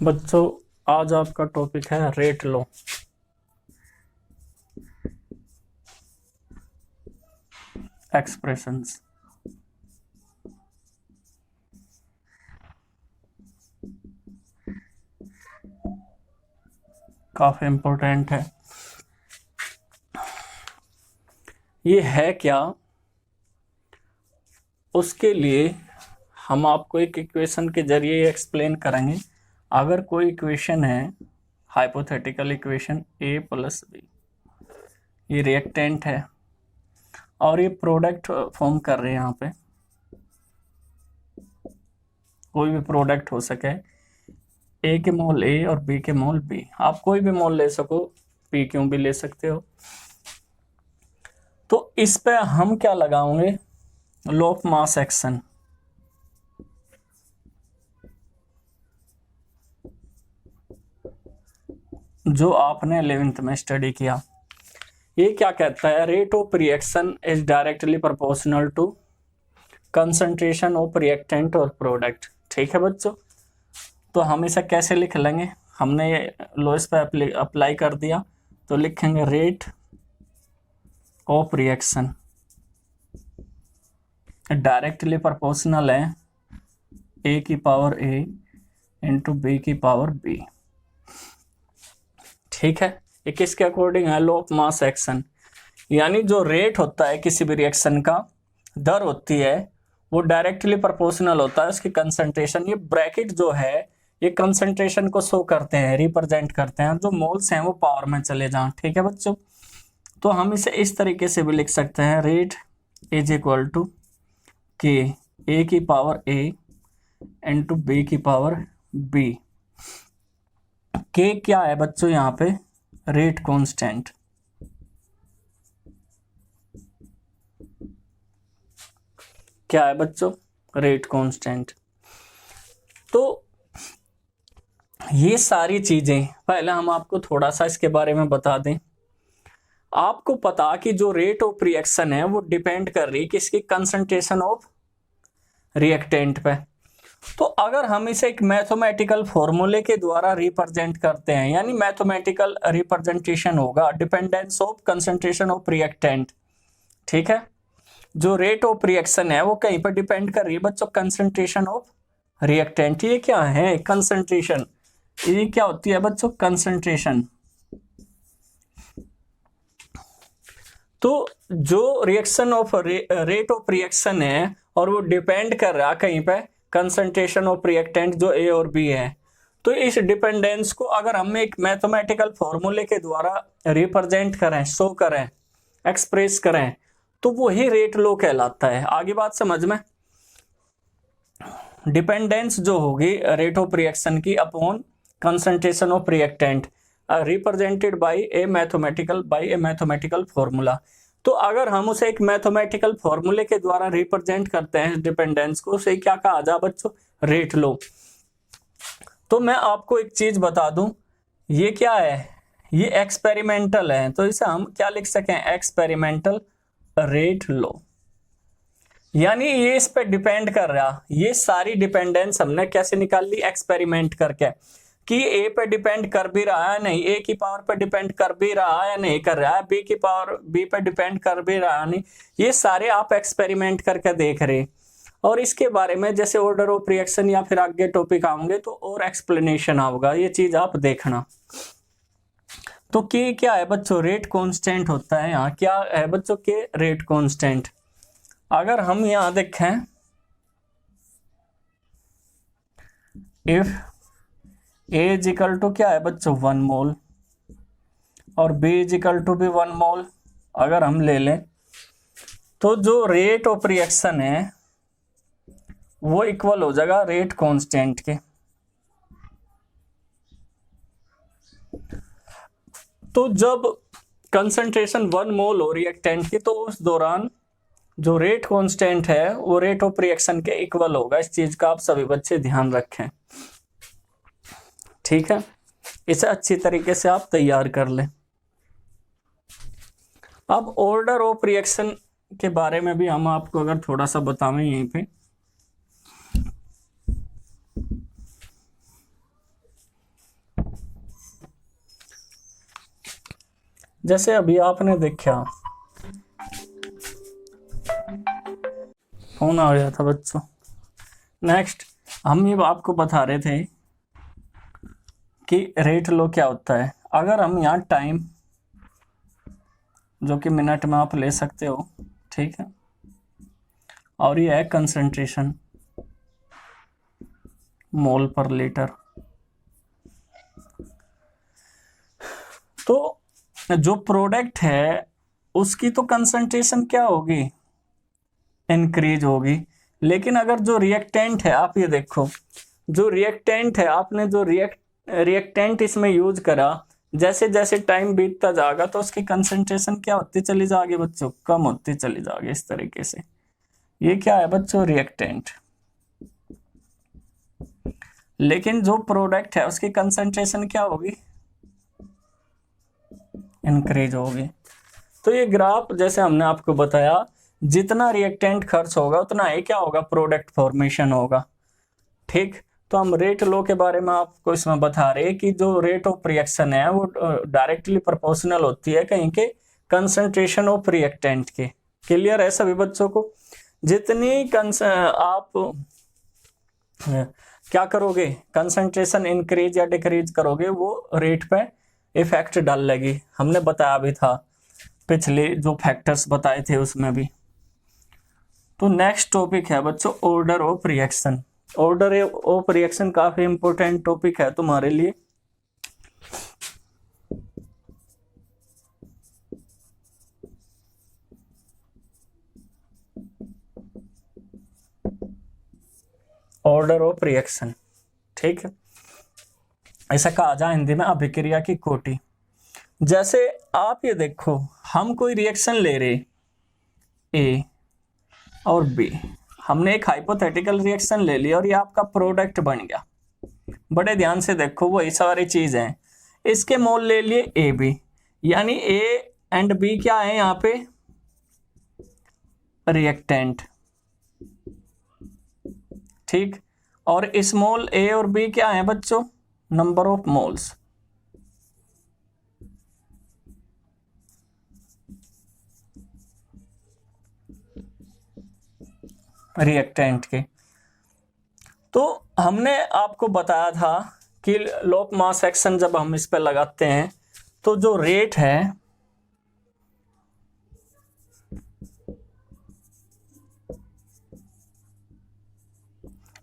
बच्चों, आज आपका टॉपिक है रेट लो। एक्सप्रेशंस। काफी इम्पोर्टेंट है। ये है क्या, उसके लिए हम आपको एक इक्वेशन के जरिए एक्सप्लेन करेंगे। अगर कोई इक्वेशन है, hypothetical equation a plus B, ये रिएक्टेंट है और ये प्रोडक्ट फॉर्म कर रहे हैं। यहाँ पे कोई भी प्रोडक्ट हो सके, ए के मोल ए और बी के मोल बी। आप कोई भी मोल ले सको, पी क्यों भी ले सकते हो। तो इस पे हम क्या लगाएंगे, लॉ ऑफ मास एक्शन। जो आपने 11th में स्टडी किया। ये क्या कहता है, rate of reaction is directly proportional to concentration of reactant और प्रोडक्ट। ठीक है बच्चों, तो हम इसे कैसे लिख लेंगे, हमने ये लॉ इस पे अप्लाई कर दिया, तो लिखेंगे rate of reaction directly proportional है ए की पावर ए इंटू बी की पावर बी। ठीक है, ये किसके अकॉर्डिंग है, लॉ ऑफ मास एक्शन। यानी जो रेट होता है किसी भी रिएक्शन का, दर होती है, वो डायरेक्टली प्रोपोर्शनल होता है उसकी कंसंट्रेशन। ये ब्रैकेट जो है ये कंसंट्रेशन को शो करते हैं, रिप्रेजेंट करते हैं, जो मोल्स हैं वो पावर में चले जाएं। ठीक है बच्चों, तो हम इसे इस तरीके से भी लिख सकते हैं, रेट इज इक्वल टू के ए की पावर ए इंटू बी की पावर बी। के क्या है बच्चों, यहाँ पे रेट कांस्टेंट। क्या है बच्चों, रेट कांस्टेंट। तो ये सारी चीजें पहले हम आपको थोड़ा सा इसके बारे में बता दें। आपको पता कि जो रेट ऑफ रिएक्शन है वो डिपेंड कर रही है किसकी, कंसंट्रेशन ऑफ रिएक्टेंट पे। तो अगर हम इसे एक मैथमेटिकल फॉर्मूले के द्वारा रिप्रेजेंट करते हैं, यानी मैथमेटिकल रिप्रेजेंटेशन होगा dependence of concentration of reactant. ठीक है, जो रेट ऑफ रिएक्शन है वो कहीं पर डिपेंड कर रही है बच्चों, कंसंट्रेशन ऑफ रिएक्टेंट। ये क्या है, कंसंट्रेशन। ये क्या होती है बच्चों, कंसंट्रेशन। तो जो reaction of rate of reaction है और वो डिपेंड कर रहा कहीं पे कंसंट्रेशन ऑफ रिएक्टेंट जो ए और बी है। तो इस डिपेंडेंस को अगर हम एक मैथमेटिकल फॉर्मूले के द्वारा रिप्रेजेंट करें, शो करें, एक्सप्रेस करें, तो वो ही रेट लो कहलाता है। आगे बात समझ में। डिपेंडेंस जो होगी रेट ऑफ रिएक्शन की upon concentration of reactant represented by A mathematical formula. तो अगर हम उसे एक मैथमेटिकल फॉर्मूले के द्वारा रिप्रेजेंट करते हैं डिपेंडेंस को, उसे क्या कहा जा बच्चों, रेट लो। तो मैं आपको एक चीज बता दूं, ये क्या है, ये एक्सपेरिमेंटल है, तो इसे हम क्या लिख सकें, एक्सपेरिमेंटल रेट लो। यानी ये इस पे डिपेंड कर रहा, ये सारी डिपेंडेंस हमने कैसे निकाल ली, एक्सपेरिमेंट करके, कि ए पे डिपेंड कर भी रहा है नहीं, ए की पावर पे डिपेंड कर भी रहा है नहीं कर रहा है, बी की पावर बी पे डिपेंड कर भी रहा नहीं। ये सारे आप एक्सपेरिमेंट करके देख रहे। और इसके बारे में जैसे ऑर्डर ऑफ रिएक्शन या फिर आगे टॉपिक आएंगे तो और एक्सप्लेनेशन होगा, ये चीज आप देखना। तो के क्या है बच्चों, रेट कांस्टेंट होता है। यहाँ क्या है बच्चों, के रेट कांस्टेंट। अगर हम यहां देखें, if A is equal to क्या है बच्चों, 1 मोल और बी इज इक्वल टू भी 1 मोल अगर हम ले लें, तो जो रेट ऑफ रिएक्शन है वो इक्वल हो जाएगा रेट कांस्टेंट के। तो जब कंसंट्रेशन 1 मोल हो रिएक्टेंट की, तो उस दौरान जो रेट कांस्टेंट है वो रेट ऑफ रिएक्शन के इक्वल होगा। इस चीज का आप सभी बच्चे ध्यान रखें। ठीक है, इसे अच्छी तरीके से आप तैयार कर लें। अब ऑर्डर ऑफ रिएक्शन के बारे में भी हम आपको अगर थोड़ा सा बतावें यहीं पे, जैसे अभी आपने देखा, फोन आ गया था बच्चों। नेक्स्ट हम ये आपको बता रहे थे कि रेट लो क्या होता है। अगर हम यहाँ टाइम, जो कि मिनट में आप ले सकते हो, ठीक है, और ये है कंसंट्रेशन मोल पर लीटर। तो जो प्रोडक्ट है उसकी तो कंसंट्रेशन क्या होगी, इंक्रीज होगी। लेकिन अगर जो रिएक्टेंट है, आप ये देखो, जो रिएक्टेंट है, आपने जो रिएक्टेंट इसमें यूज करा, जैसे जैसे टाइम बीतता जाएगा तो उसकी कंसंट्रेशन क्या होती चली जाएगी बच्चों, कम होती चली जाएगी। इस तरीके से ये क्या है बच्चों, रिएक्टेंट। लेकिन जो प्रोडक्ट है उसकी कंसंट्रेशन क्या होगी, इंक्रीज होगी। तो ये ग्राफ जैसे हमने आपको बताया, जितना रिएक्टेंट खर्च होगा उतना ही क्या होगा, प्रोडक्ट फॉर्मेशन होगा। ठीक, तो हम रेट लो के बारे में आपको इसमें बता रहे हैं कि जो रेट ऑफ रिएक्शन है वो डायरेक्टली प्रोपोर्शनल होती है कहीं के कंसंट्रेशन ऑफ रिएक्टेंट के। क्लियर है सभी बच्चों को? जितनी आप क्या करोगे, कंसंट्रेशन इंक्रीज या डिक्रीज करोगे, वो रेट पे इफेक्ट डाल लेगी। हमने बताया भी था पिछले जो फैक्टर्स बताए थे उसमें भी। तो नेक्स्ट टॉपिक है बच्चों order of reaction. Order of reaction काफी इंपॉर्टेंट टॉपिक है तुम्हारे लिए। ऑर्डर ऑफ रिएक्शन, ठीक है, ऐसा कहा जाए हिंदी में अभिक्रिया की कोटि। जैसे आप ये देखो, हम कोई रिएक्शन ले रहे ए और बी, हमने एक हाइपोथेटिकल रिएक्शन ले लिया और ये आपका प्रोडक्ट बन गया। बड़े ध्यान से देखो, वही सारी चीज है। इसके मोल ले लिए ए बी, यानी ए एंड बी क्या है यहाँ पे, रिएक्टेंट। ठीक, और स्मॉल ए और बी क्या है बच्चों, नंबर ऑफ मोल्स। रिएक्टेंट के। तो हमने आपको बताया था कि लॉग मास एक्शन जब हम इस पे लगाते हैं तो जो रेट है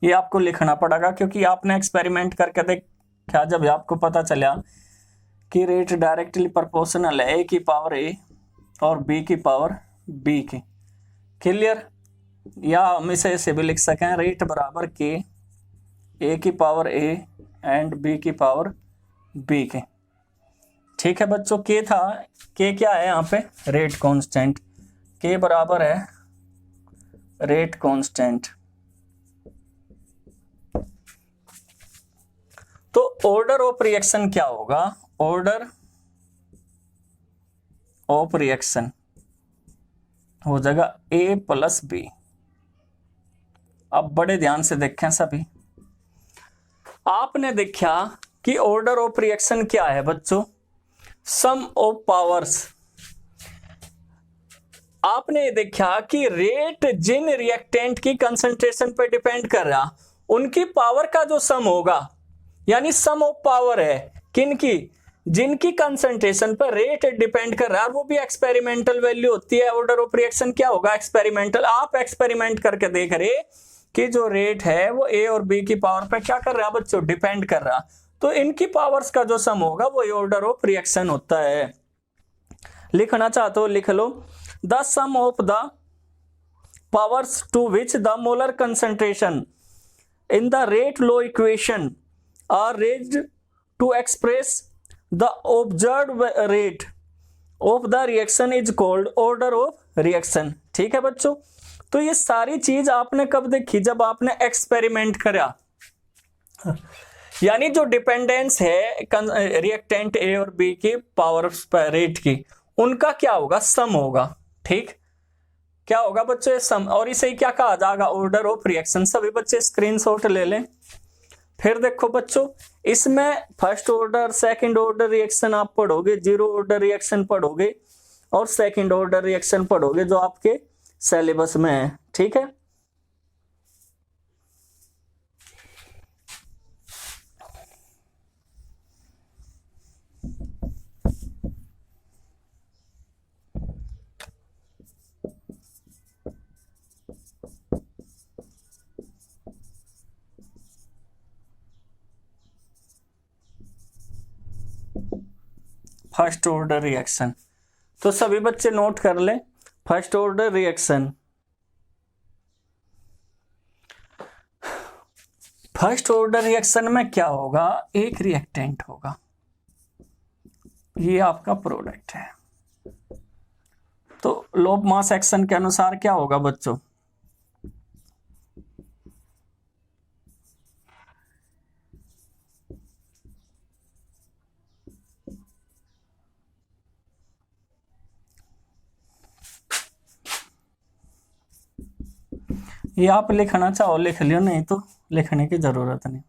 ये आपको लिखना पड़ेगा, क्योंकि आपने एक्सपेरिमेंट करके देखा, जब आपको पता चला कि रेट डायरेक्टली प्रोपोर्शनल है ए की पावर ए और बी की पावर बी की। क्लियर? या हम इसे ऐसे भी लिख सकें, रेट बराबर के ए की पावर ए एंड बी की पावर बी के। ठीक है बच्चों, के था, के क्या है यहाँ पे, रेट कांस्टेंट। के बराबर है रेट कांस्टेंट। तो ऑर्डर ऑफ रिएक्शन क्या होगा, ऑर्डर ऑफ रिएक्शन हो जाएगा ए प्लस बी। अब बड़े ध्यान से देखें सभी, आपने देखा कि ऑर्डर ऑफ रिएक्शन क्या है बच्चों, सम ऑफ पावर्स। आपने देखा कि रेट जिन रिएक्टेंट की कंसंट्रेशन पर डिपेंड कर रहा, उनकी पावर का जो सम होगा, यानी सम ऑफ पावर है किनकी, जिनकी कंसंट्रेशन पर रेट डिपेंड कर रहा है, वो भी एक्सपेरिमेंटल वैल्यू होती है। ऑर्डर ऑफ रिएक्शन क्या होगा, एक्सपेरिमेंटल। आप एक्सपेरिमेंट करके देख रहे कि जो रेट है वो ए और बी की पावर पे क्या कर रहा है बच्चों, डिपेंड कर रहा, तो इनकी पावर्स का जो सम होगा वो ऑर्डर ऑफ रिएक्शन होता है। लिखना चाहते हो लिख लो, the sum of the powers to which the molar concentration in the rate law equation are raised to express the observed rate of the reaction is called order of reaction. ठीक है बच्चों, तो ये सारी चीज आपने कब देखी, जब आपने एक्सपेरिमेंट करा। यानी जो डिपेंडेंस है रिएक्टेंट ए और बी की पावर रेट की, उनका क्या होगा, सम होगा। ठीक, क्या होगा बच्चे, सम। और इसे क्या कहा जाएगा, ऑर्डर ऑफ रिएक्शन। सभी बच्चे स्क्रीनशॉट ले लें। फिर देखो बच्चों, इसमें first order second order reaction आप पढ़ोगे, जीरो ऑर्डर रिएक्शन पढ़ोगे और सेकंड ऑर्डर रिएक्शन पढ़ोगे जो आपके सिलेबस में है, ठीक है। फर्स्ट ऑर्डर रिएक्शन, तो सभी बच्चे नोट कर लें, first order reaction, first order reaction में क्या होगा, एक रिएक्टेंट होगा, ये आपका प्रोडक्ट है। तो लोब मास एक्शन के अनुसार क्या होगा बच्चों, ये आप लिखना चाहो लिख लियो, नहीं तो लिखने की जरूरत नहीं।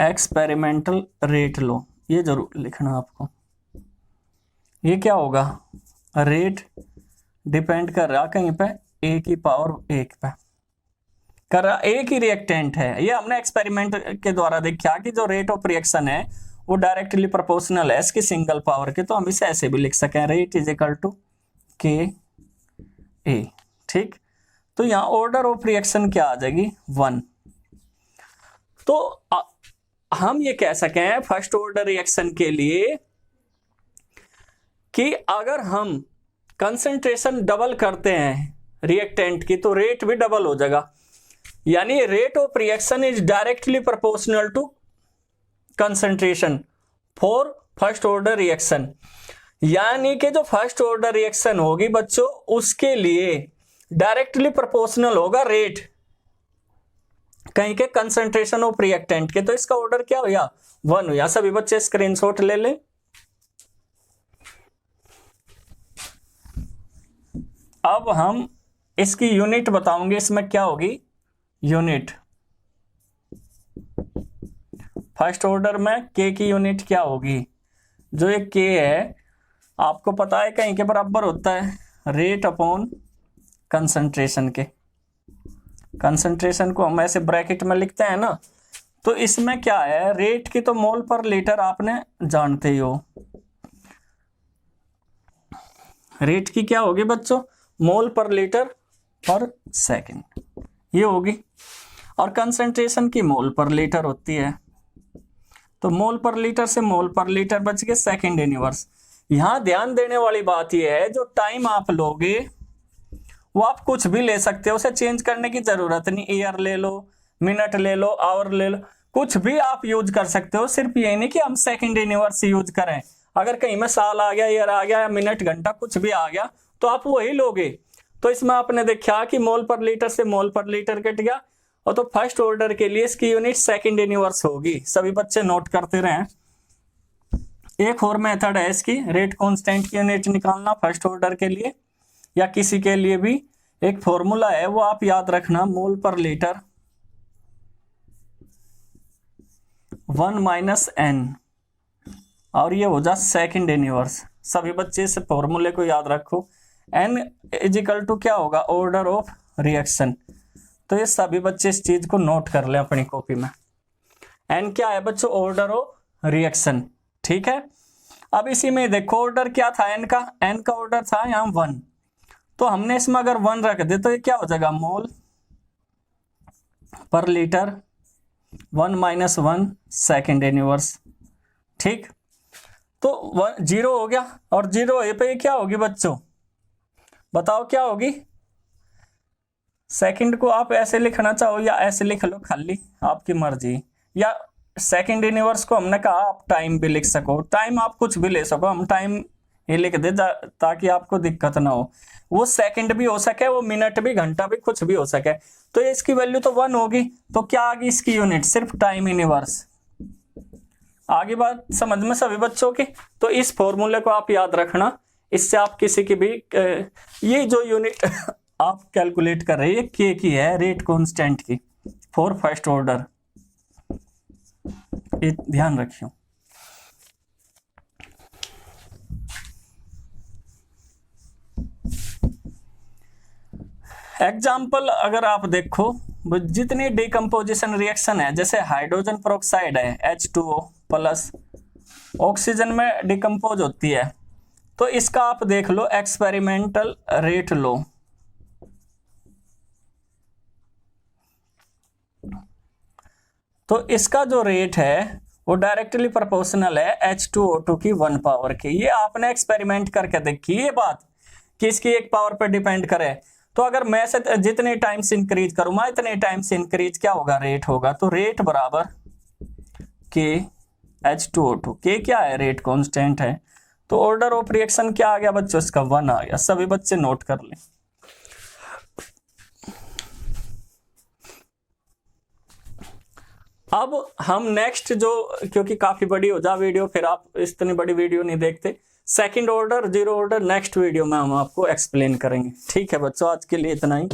एक्सपेरिमेंटल रेट लो, ये जरूर लिखना आपको। ये क्या होगा, रेट डिपेंड कर रहा कहीं पे ए की पावर 1 पे कर रहा, एक ही रिएक्टेंट है। ये हमने एक्सपेरिमेंट के द्वारा देखा कि जो रेट ऑफ रिएक्शन है वो डायरेक्टली प्रोपोर्शनल है इसकी सिंगल पावर के, तो हम इसे ऐसे भी लिख सकें, रेट इज इक्वल टू के ए, ठीक। तो यहाँ ऑर्डर ऑफ रिएक्शन क्या आ जाएगी, 1। तो हम ये कह सकें फर्स्ट ऑर्डर रिएक्शन के लिए कि अगर हम कंसंट्रेशन डबल करते हैं रिएक्टेंट की तो रेट भी डबल हो जाएगा, यानी rate of reaction is directly proportional to concentration for first order reaction. यानी कि जो फर्स्ट ऑर्डर रिएक्शन होगी बच्चों उसके लिए डायरेक्टली प्रोपोर्शनल होगा रेट कहीं के कंसंट्रेशन ऑफ रिएक्टेंट के। तो इसका ऑर्डर क्या हो गया, 1 हो गया। सभी बच्चे स्क्रीनशॉट ले लें। अब हम इसकी यूनिट बताऊंगे, इसमें क्या होगी यूनिट, फर्स्ट ऑर्डर में के की यूनिट क्या होगी, जो एक के है आपको पता है कहीं के बराबर होता है रेट अपॉन कंसंट्रेशन के। कंसंट्रेशन को हम ऐसे ब्रैकेट में लिखते हैं ना, तो इसमें क्या है, रेट की तो मोल पर लीटर आपने जानते ही हो, रेट की क्या होगी बच्चों, मोल पर लीटर पर सेकंड ये होगी, और कंसंट्रेशन की मोल पर लीटर होती है। तो मोल पर लीटर से मोल पर लीटर बच के सेकंड इनवर्स। यहां ध्यान देने वाली बात यह है जो टाइम आप लोगे वो आप कुछ भी ले सकते हो, उसे चेंज करने की जरूरत नहीं, ईयर ले लो, मिनट ले लो, आवर ले लो, कुछ भी आप यूज कर सकते हो। सिर्फ ये नहीं कि हम सेकंड इनवर्स यूज करें, अगर कहीं में साल आ गया, ईयर आ गया, या मिनट घंटा कुछ भी आ गया तो आप वही लोगे। तो इसमें आपने देखा कि मोल पर लीटर से मोल पर लीटर कट गया, और तो फर्स्ट ऑर्डर के लिए इसकी यूनिट सेकंड इनवर्स होगी। सभी बच्चे नोट करते रहें। एक और मेथड है इसकी, रेट कांस्टेंट की यूनिट निकालना फर्स्ट ऑर्डर के लिए या किसी के लिए भी, एक फॉर्मूला है वो आप याद रखना, मोल पर लीटर 1 माइनस n, और ये हो जा सेकंड इनवर्स। सभी बच्चे इस फॉर्मूले को याद रखो, n इज इक्वल टू क्या होगा, ऑर्डर ऑफ रिएक्शन। तो ये सभी बच्चे इस चीज को नोट कर लें अपनी कॉपी में। n क्या है बच्चों, ऑर्डर ऑफ रिएक्शन, ठीक है। अब इसी में देखो ऑर्डर क्या था n का ऑर्डर था यहाँ 1, तो हमने इसमें अगर 1 रख दे तो ये क्या हो जाएगा, मोल पर लीटर 1 माइनस 1 सेकेंड इनवर्स, ठीक। तो 0 हो गया, और 0 पे क्या होगी बच्चों, बताओ क्या होगी। सेकंड को आप ऐसे लिखना चाहो या ऐसे लिख लो, खाली आपकी मर्जी, या सेकंड इनवर्स को हमने कहा आप टाइम भी लिख सको, टाइम आप कुछ भी ले सको, हम टाइम ये लिख दे ताकि आपको दिक्कत ना हो। वो सेकंड भी हो सके, वो मिनट भी, घंटा भी, कुछ भी हो सके। तो इसकी वैल्यू तो 1 होगी, तो क्या आ गई इसकी यूनिट, सिर्फ टाइम इनवर्स। आगे बात समझ में सभी बच्चों की। तो इस फॉर्मूले को आप याद रखना, इससे आप किसी की भी ये जो यूनिट आप कैलकुलेट कर रहे हैं के की है, रेट कांस्टेंट की फॉर फर्स्ट ऑर्डर, ये ध्यान रखियो। एग्जाम्पल अगर आप देखो, जितनी डिकम्पोजिशन रिएक्शन है, जैसे हाइड्रोजन पेरोक्साइड है H2O प्लस ऑक्सीजन में डिकम्पोज होती है, तो इसका आप देख लो एक्सपेरिमेंटल रेट लो। तो इसका जो रेट है वो डायरेक्टली प्रोपोर्शनल है H2O2 की 1 पावर की। ये आपने एक्सपेरिमेंट करके देखी ये बात कि इसकी 1 पावर पर डिपेंड करे। तो अगर मैं से जितने टाइम्स इंक्रीज करूंगा इतने टाइम्स इंक्रीज क्या होगा, रेट होगा। तो रेट बराबर के H2O2, के क्या है, रेट कांस्टेंट है। तो ऑर्डर ऑफ रिएक्शन क्या आ गया बच्चों, इसका 1 आ गया। सभी बच्चे नोट कर लें। अब हम नेक्स्ट जो, क्योंकि काफी बड़ी हो जा वीडियो, फिर आप इतनी बड़ी वीडियो नहीं देखते, second order, zero order next video में हम आपको एक्सप्लेन करेंगे। ठीक है बच्चों, आज के लिए इतना ही।